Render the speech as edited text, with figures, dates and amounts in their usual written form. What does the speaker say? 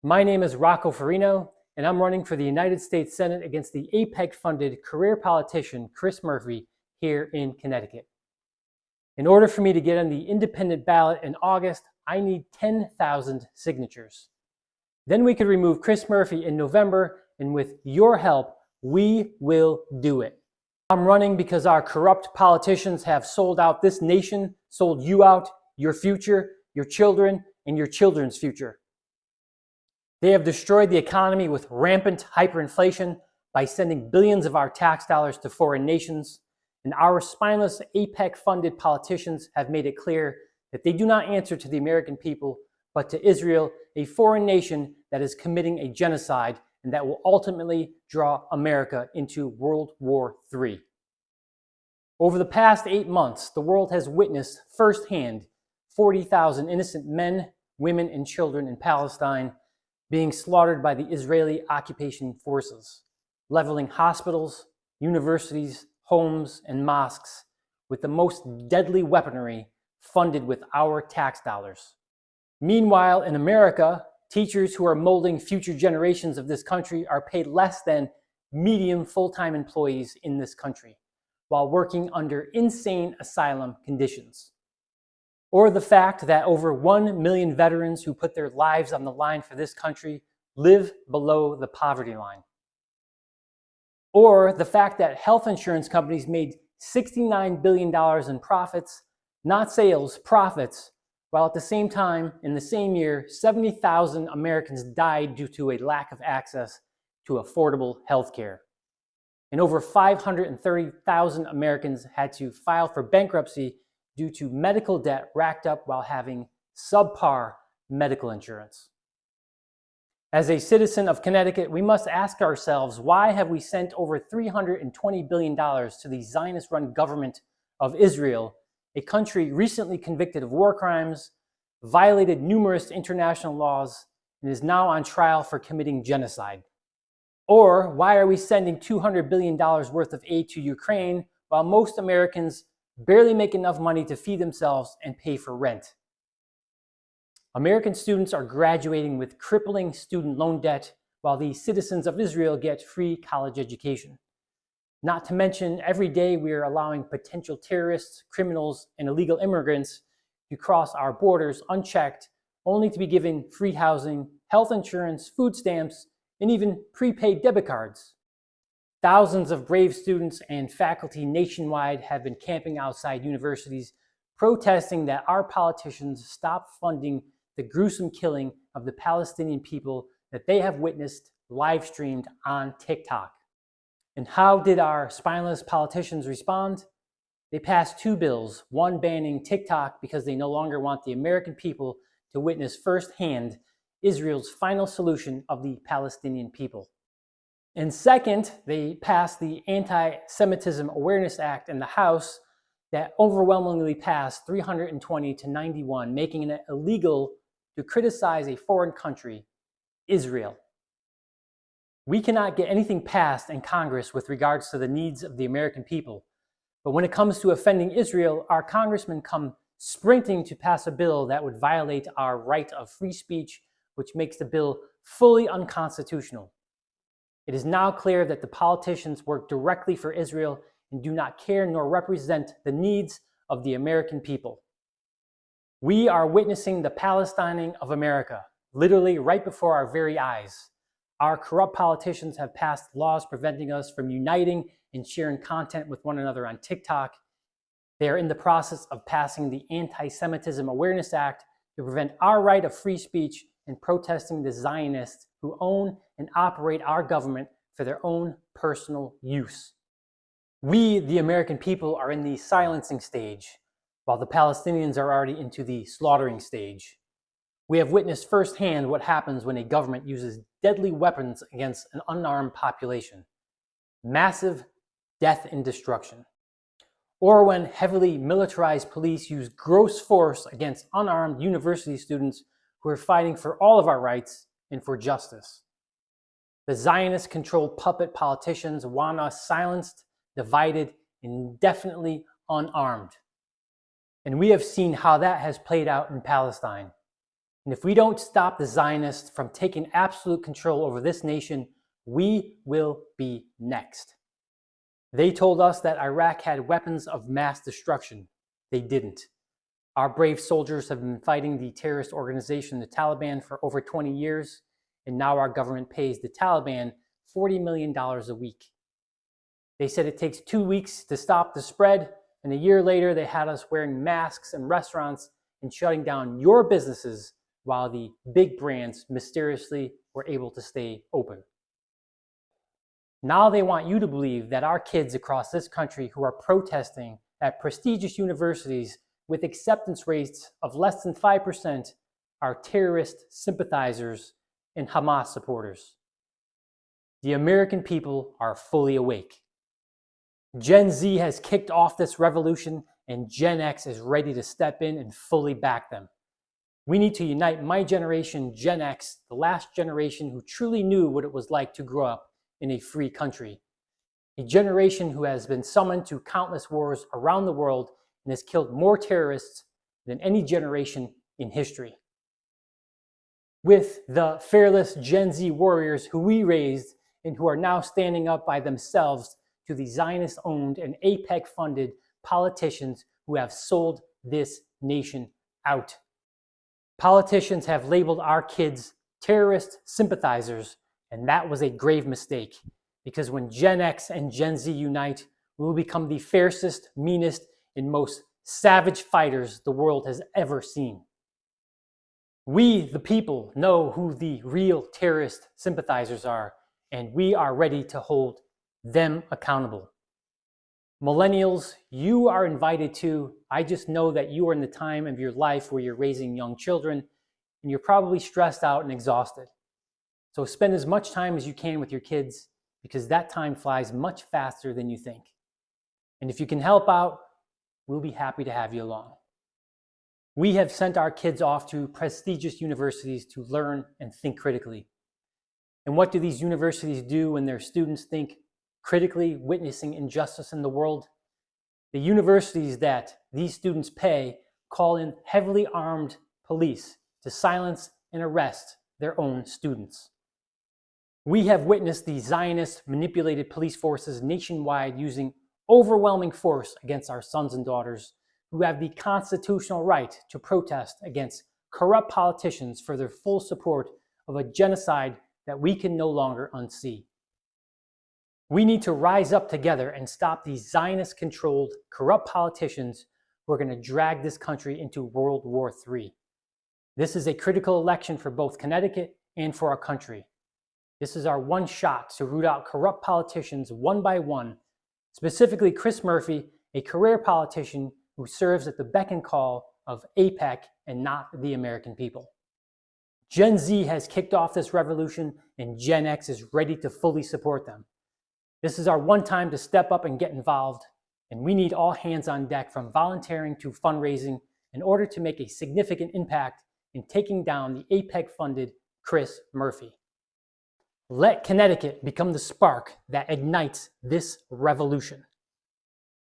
My name is Rocco Forino, and I'm running for the United States Senate against the APEC-funded career politician Chris Murphy here in Connecticut. In order for me to get on the independent ballot in August, I need 10,000 signatures. Then we could remove Chris Murphy in November, and with your help, we will do it. I'm running because our corrupt politicians have sold out this nation, sold you out, your future, your children, and your children's future. They have destroyed the economy with rampant hyperinflation by sending billions of our tax dollars to foreign nations, and our spineless APEC-funded politicians have made it clear that they do not answer to the American people, but to Israel, a foreign nation that is committing a genocide and that will ultimately draw America into World War III. Over the past 8 months, the world has witnessed firsthand 40,000 innocent men, women, and children in Palestine being slaughtered by the Israeli occupation forces, leveling hospitals, universities, homes, and mosques with the most deadly weaponry funded with our tax dollars. Meanwhile, in America, teachers who are molding future generations of this country are paid less than median full-time employees in this country, while working under insane asylum conditions. Or the fact that over 1 million veterans who put their lives on the line for this country live below the poverty line. Or the fact that health insurance companies made $69 billion in profits, not sales, profits, while at the same time, in the same year, 70,000 Americans died due to a lack of access to affordable health care. And over 530,000 Americans had to file for bankruptcy due to medical debt racked up while having subpar medical insurance. As a citizen of Connecticut, we must ask ourselves, why have we sent over $320 billion to the Zionist-run government of Israel, a country recently convicted of war crimes, violated numerous international laws, and is now on trial for committing genocide? Or why are we sending $200 billion worth of aid to Ukraine while most Americans barely make enough money to feed themselves and pay for rent? American students are graduating with crippling student loan debt, while the citizens of Israel get free college education. Not to mention, every day we are allowing potential terrorists, criminals, and illegal immigrants to cross our borders unchecked, only to be given free housing, health insurance, food stamps, and even prepaid debit cards. Thousands of brave students and faculty nationwide have been camping outside universities, protesting that our politicians stop funding the gruesome killing of the Palestinian people that they have witnessed live streamed on TikTok. And how did our spineless politicians respond? They passed 2 bills, one banning TikTok because they no longer want the American people to witness firsthand Israel's final solution of the Palestinian people. And second, they passed the Anti-Semitism Awareness Act in the House that overwhelmingly passed 320 to 91, making it illegal to criticize a foreign country, Israel. We cannot get anything passed in Congress with regards to the needs of the American people. But when it comes to offending Israel, our congressmen come sprinting to pass a bill that would violate our right of free speech, which makes the bill fully unconstitutional. It is now clear that the politicians work directly for Israel and do not care nor represent the needs of the American people. We are witnessing the Palestining of America, literally right before our very eyes. Our corrupt politicians have passed laws preventing us from uniting and sharing content with one another on TikTok. They are in the process of passing the Anti-Semitism Awareness Act to prevent our right of free speech and protesting the Zionists who own and operate our government for their own personal use. We, the American people, are in the silencing stage, while the Palestinians are already into the slaughtering stage. We have witnessed firsthand what happens when a government uses deadly weapons against an unarmed population. Massive death and destruction. Or when heavily militarized police use gross force against unarmed university students who are fighting for all of our rights and for justice. The Zionist-controlled puppet politicians want us silenced, divided, and indefinitely unarmed. And we have seen how that has played out in Palestine. And if we don't stop the Zionists from taking absolute control over this nation, we will be next. They told us that Iraq had weapons of mass destruction. They didn't. Our brave soldiers have been fighting the terrorist organization, the Taliban, for over 20 years, and now our government pays the Taliban $40 million a week. They said it takes 2 weeks to stop the spread, and a year later they had us wearing masks in restaurants and shutting down your businesses while the big brands mysteriously were able to stay open. Now they want you to believe that our kids across this country who are protesting at prestigious universities with acceptance rates of less than 5% are terrorist sympathizers and Hamas supporters. The American people are fully awake. Gen Z has kicked off this revolution, and Gen X is ready to step in and fully back them. We need to unite my generation, Gen X, the last generation who truly knew what it was like to grow up in a free country. A generation who has been summoned to countless wars around the world and has killed more terrorists than any generation in history. With the fearless Gen Z warriors who we raised and who are now standing up by themselves to the Zionist-owned and AIPAC-funded politicians who have sold this nation out. Politicians have labeled our kids terrorist sympathizers, and that was a grave mistake, because when Gen X and Gen Z unite, we will become the fiercest, meanest, and most savage fighters the world has ever seen. We, the people, know who the real terrorist sympathizers are, and we are ready to hold them accountable. Millennials, you are invited to. I just know that you are in the time of your life where you're raising young children, and you're probably stressed out and exhausted. So spend as much time as you can with your kids, because that time flies much faster than you think. And if you can help out, we'll be happy to have you along. We have sent our kids off to prestigious universities to learn and think critically. And what do these universities do when their students think critically, witnessing injustice in the world? The universities that these students pay call in heavily armed police to silence and arrest their own students. We have witnessed the Zionist manipulated police forces nationwide using overwhelming force against our sons and daughters who have the constitutional right to protest against corrupt politicians for their full support of a genocide that we can no longer unsee. We need to rise up together and stop these Zionist-controlled, corrupt politicians who are going to drag this country into World War III. This is a critical election for both Connecticut and for our country. This is our one shot to root out corrupt politicians one by one, specifically Chris Murphy, a career politician who serves at the beck and call of AIPAC and not the American people. Gen Z has kicked off this revolution, and Gen X is ready to fully support them. This is our one time to step up and get involved, and we need all hands on deck, from volunteering to fundraising, in order to make a significant impact in taking down the AIPAC-funded Chris Murphy. Let Connecticut become the spark that ignites this revolution.